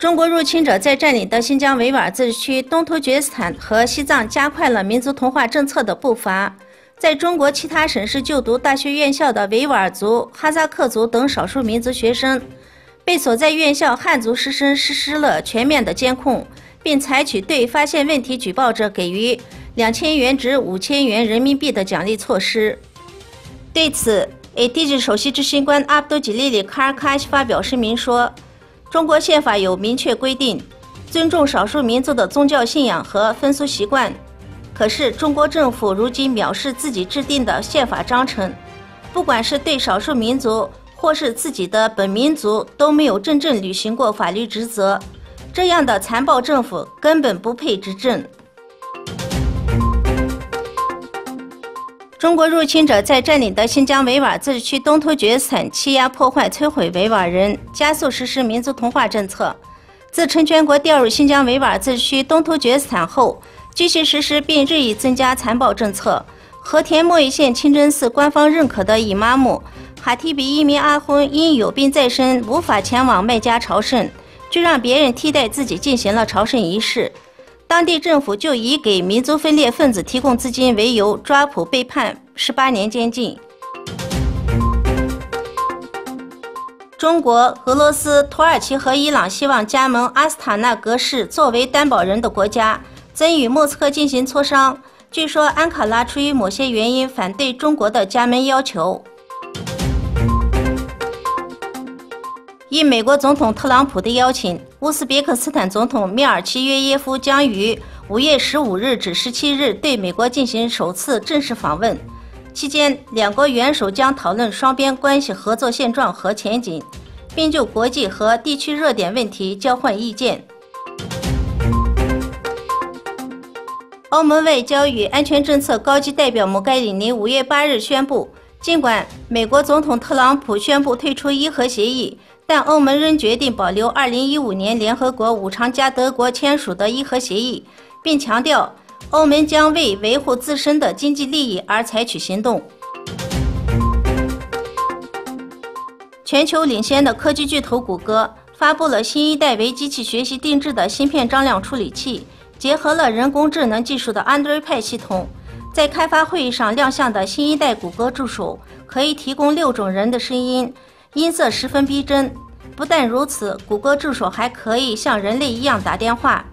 中国入侵者在占领的新疆维吾尔自治区、东突厥斯坦和西藏加快了民族同化政策的步伐。在中国其他省市就读大学院校的维吾尔族、哈萨克族等少数民族学生，被所在院校汉族师生实施了全面的监控，并采取对发现问题举报者给予2000元至5000元人民币的奖励措施。对此，ATG 首席执行官阿卜杜吉利里卡尔卡西发表声明说，中国宪法有明确规定，尊重少数民族的宗教信仰和风俗习惯。可是，中国政府如今藐视自己制定的宪法章程，不管是对少数民族或是自己的本民族，都没有真正履行过法律职责。这样的残暴政府根本不配执政。中国入侵者在占领的新疆维吾尔自治区东突厥斯坦欺压、破坏、摧毁维吾尔人，加速实施民族同化政策。自成全国调入新疆维吾尔自治区东突厥斯坦后，继续实施并日益增加残暴政策。和田莫邑县清真寺官方认可的伊玛目哈提比一名阿訇因有病在身，无法前往麦加朝圣，就让别人替代自己进行了朝圣仪式。当地政府就以给民族分裂分子提供资金为由，抓捕被判18年监禁。中国、俄罗斯、土耳其和伊朗希望加盟阿斯塔纳格市作为担保人的国家，曾与莫斯科进行磋商。据说安卡拉出于某些原因反对中国的加盟要求。应美国总统特朗普的邀请，乌兹别克斯坦总统米尔齐约耶夫将于5月15日至17日对美国进行首次正式访问。期间，两国元首将讨论双边关系合作现状和前景，并就国际和地区热点问题交换意见。欧盟外交与安全政策高级代表穆盖里尼5月8日宣布，尽管美国总统特朗普宣布退出伊核协议，但欧盟仍决定保留2015年联合国五常加德国签署的伊核协议，并强调欧盟将为维护自身的经济利益而采取行动。全球领先的科技巨头谷歌发布了新一代为机器学习定制的芯片张量处理器，结合了人工智能技术的 Android Pie 系统。在开发会议上亮相的新一代谷歌助手可以提供6种人的声音，音色十分逼真。不但如此，谷歌助手还可以像人类一样打电话，